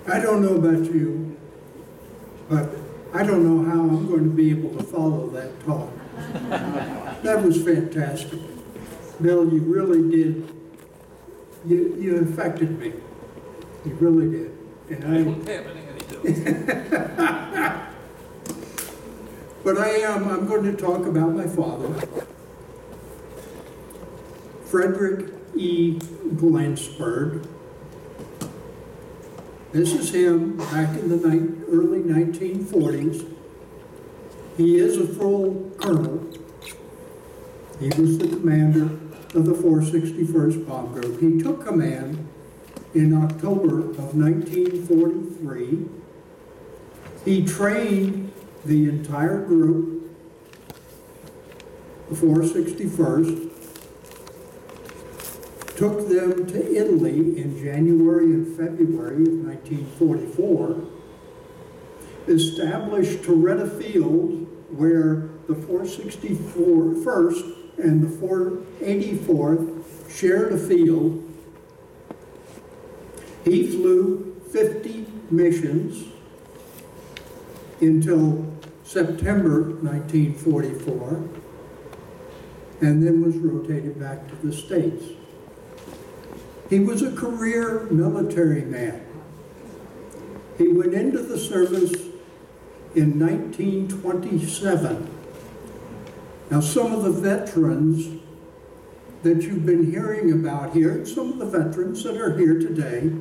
I don't know about you, but I don't know how I'm going to be able to follow that talk. That was fantastic. Bill, you really did, you affected me. You really did. And I don't have any But I'm going to talk about my father, Frederick E. Glantzberg. This is him back in the early 1940s. He is a full colonel. He was the commander of the 461st Bomb Group. He took command in October of 1943. He trained the entire group, the 461st, took them to Italy in January and February of 1944, established Toretta Field, where the 461st and the 484th shared a field. He flew 50 missions until September 1944, and then was rotated back to the States. He was a career military man. He went into the service in 1927. Now, some of the veterans that you've been hearing about here, some of the veterans that are here today,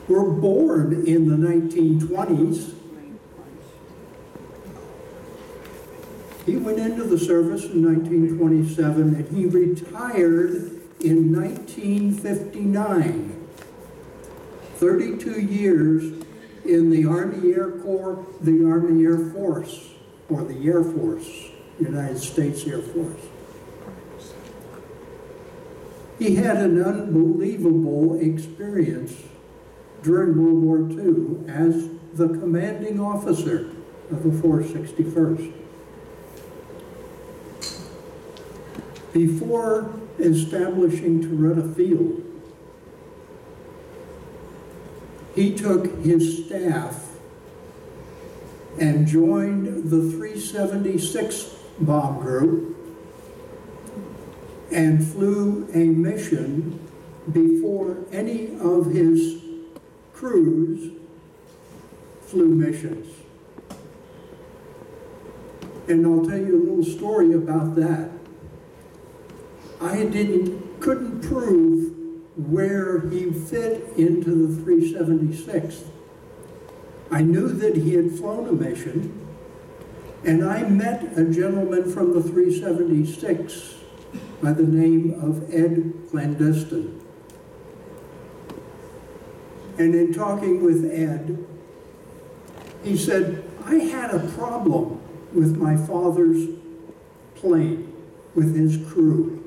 were born in the 1920s. He went into the service in 1927 and he retired in 1959. 32 years in the Army Air Corps, the Army Air Force, or the Air Force, United States Air Force. He had an unbelievable experience during World War II as the commanding officer of the 461st. Before establishing Toretta Field, he took his staff and joined the 376th Bomb Group and flew a mission before any of his crews flew missions. And I'll tell you a little story about that. I couldn't prove where he fit into the 376th. I knew that he had flown a mission, and I met a gentleman from the 376 by the name of Ed Clandestine. And in talking with Ed, he said, I had a problem with my father's plane, with his crew.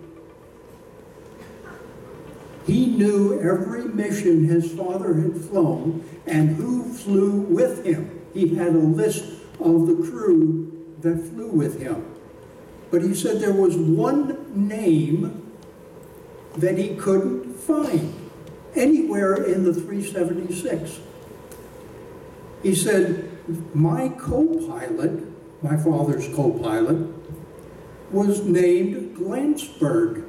He knew every mission his father had flown and who flew with him. He had a list of the crew that flew with him. But he said there was one name that he couldn't find anywhere in the 376. He said, my co-pilot, my father's co-pilot, was named Glantzberg.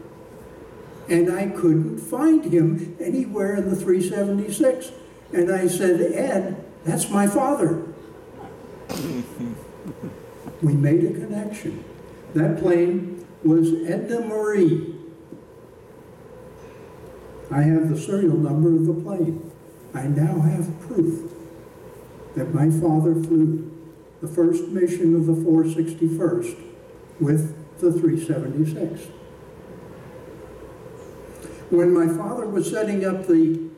And I couldn't find him anywhere in the 376. And I said, Ed, that's my father. We made a connection. That plane was Edna Marie. I have the serial number of the plane. I now have proof that my father flew the first mission of the 461st with the 376. When my father was setting up the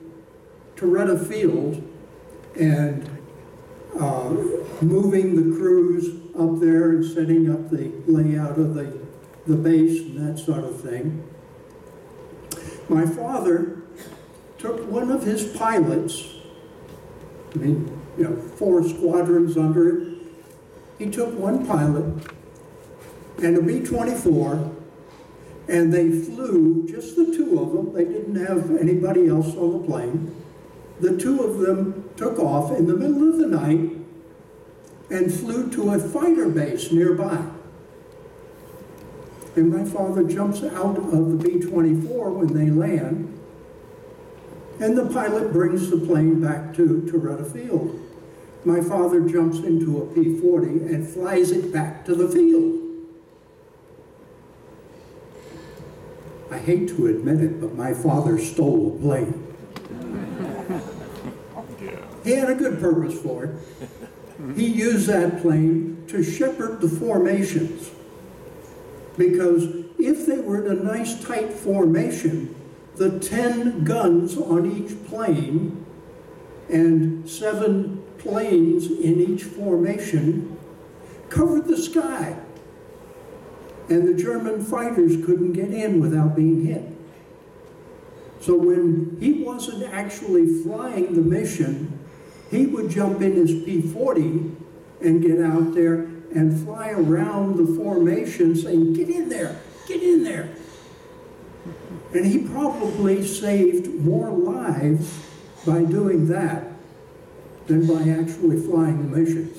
Toretta Field and moving the crews up there and setting up the layout of the base and that sort of thing, my father took one of his pilots, 4 squadrons under it. He took one pilot and a B-24, and they flew, just the two of them, they didn't have anybody else on the plane. the two of them took off in the middle of the night and flew to a fighter base nearby. And my father jumps out of the B-24 when they land, and the pilot brings the plane back to Toretta Field. My father jumps into a P-40 and flies it back to the field. I hate to admit it, but my father stole a plane. He had a good purpose for it. He used that plane to shepherd the formations, because if they were in a nice tight formation, the 10 guns on each plane and 7 planes in each formation covered the sky, and the German fighters couldn't get in without being hit. So when he wasn't actually flying the mission, he would jump in his P-40 and get out there and fly around the formation saying, "Get in there, get in there." And he probably saved more lives by doing that than by actually flying the missions.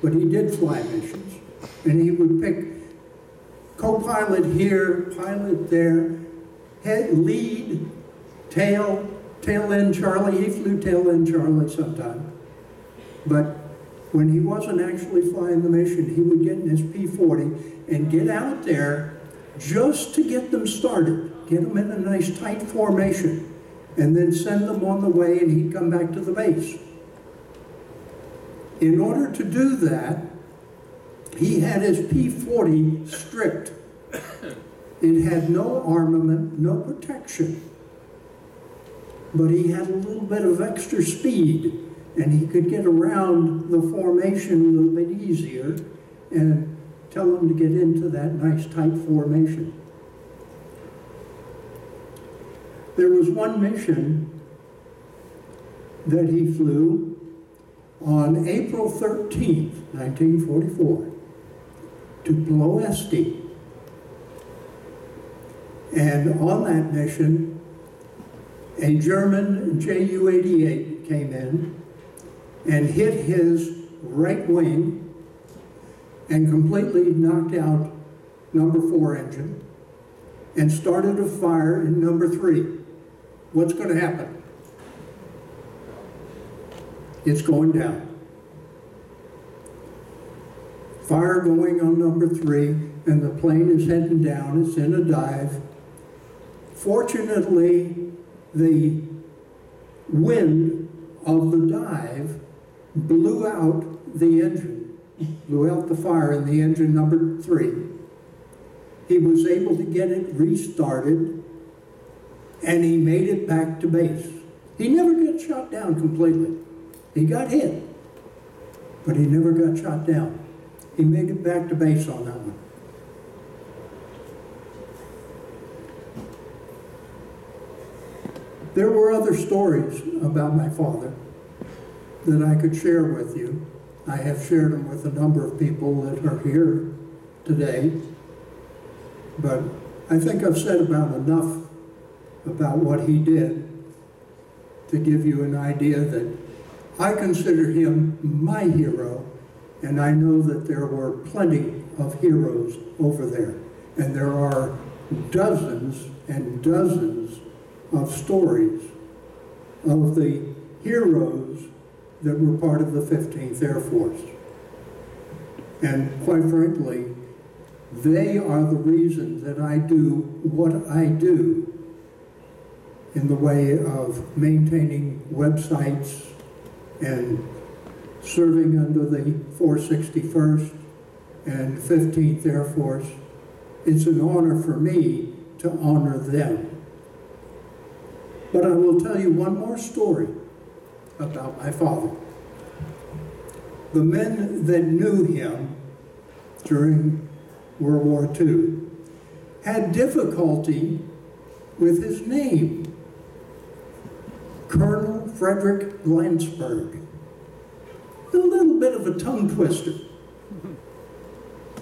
But he did fly missions. And he would pick co-pilot here, pilot there, head, lead, tail end Charlie. He flew tail end Charlie sometime. But when he wasn't actually flying the mission, he would get in his P-40 and get out there just to get them started, get them in a nice tight formation, and then send them on the way, and he'd come back to the base. In order to do that, he had his P-40 stripped. It had no armament, no protection. But he had a little bit of extra speed, and he could get around the formation a little bit easier and tell them to get into that nice tight formation. There was one mission that he flew on April 13th, 1944, to Ploesti. And on that mission, a German Ju-88 came in and hit his right wing and completely knocked out number 4 engine and started a fire in number 3. What's going to happen? It's going down. Fire going on number 3, and the plane is heading down. It's in a dive. Fortunately, the wind of the dive blew out the engine, blew out the fire in the engine number 3. He was able to get it restarted, and he made it back to base. He never got shot down completely. He got hit, but he never got shot down. He made it back to base on that one. There were other stories about my father that I could share with you. I have shared them with a number of people that are here today, but I think I've said about enough about what he did to give you an idea that I consider him my hero, and I know that there were plenty of heroes over there, and there are dozens and dozens of stories of the heroes that were part of the 15th Air Force. And quite frankly, they are the reason that I do what I do in the way of maintaining websites and serving under the 461st and 15th Air Force. It's an honor for me to honor them. But I will tell you one more story about my father. The men that knew him during World War II had difficulty with his name, Colonel Frederick Glantzberg. A little bit of a tongue twister.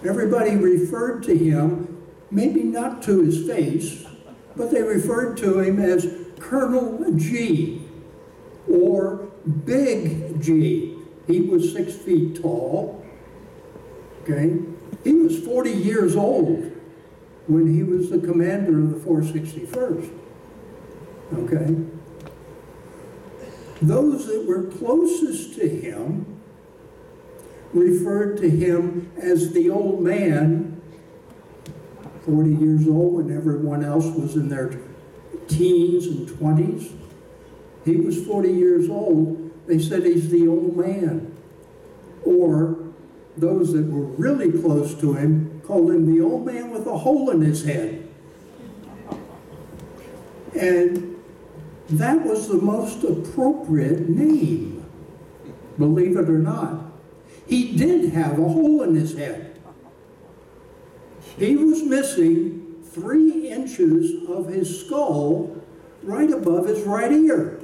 Everybody referred to him, maybe not to his face, but they referred to him as Colonel G. Or Big G, he was 6 feet tall, okay? He was 40 years old when he was the commander of the 461st, okay? Those that were closest to him referred to him as the old man, 40 years old when everyone else was in their teens and 20s. He was 40 years old. They said he's the old man. Or those that were really close to him called him the old man with a hole in his head. And that was the most appropriate name, believe it or not. He did have a hole in his head. He was missing 3 inches of his skull right above his right ear.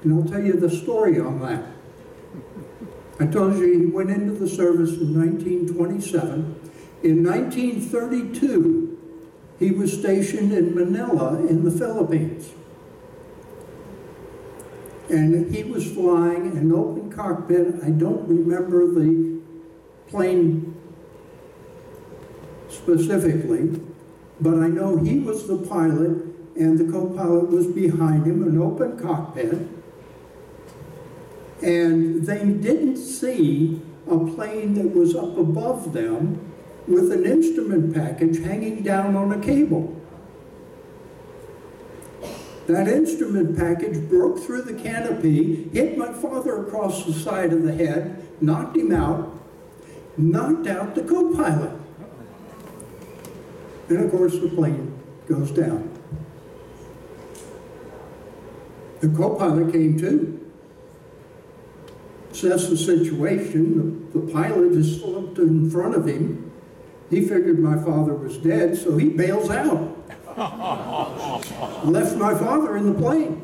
And I'll tell you the story on that. I told you he went into the service in 1927. In 1932, he was stationed in Manila in the Philippines. And he was flying an open cockpit. I don't remember the plane specifically, but I know he was the pilot and the co-pilot was behind him, an open cockpit. And they didn't see a plane that was up above them with an instrument package hanging down on a cable. That instrument package broke through the canopy, hit my father across the side of the head, knocked him out, knocked out the co-pilot. And of course the plane goes down. The co-pilot came too. Assessed the situation. The pilot is slumped in front of him. He figured my father was dead, so he bails out. Left my father in the plane.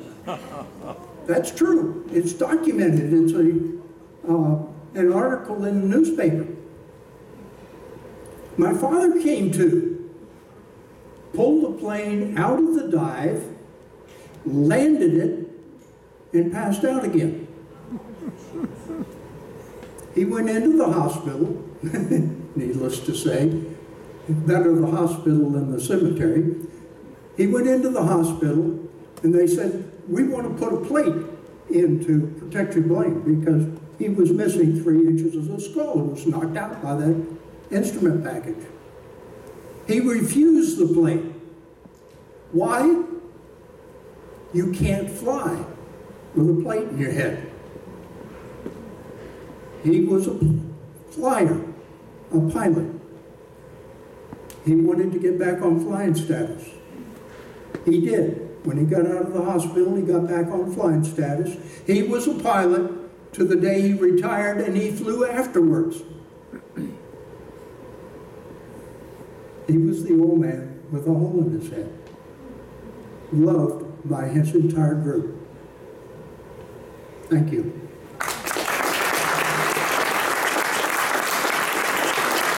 That's true. It's documented. It's an article in the newspaper. My father came to, pulled the plane out of the dive, landed it, and passed out again. He went into the hospital, needless to say, better the hospital than the cemetery. He went into the hospital and they said, we want to put a plate in to protect your brain because he was missing 3 inches of the skull. It was knocked out by that instrument package. He refused the plate. Why? You can't fly with a plate in your head. He was a flyer, a pilot. He wanted to get back on flying status. He did. When he got out of the hospital, he got back on flying status. He was a pilot to the day he retired, and he flew afterwards. He was the old man with a hole in his head, loved by his entire group. Thank you.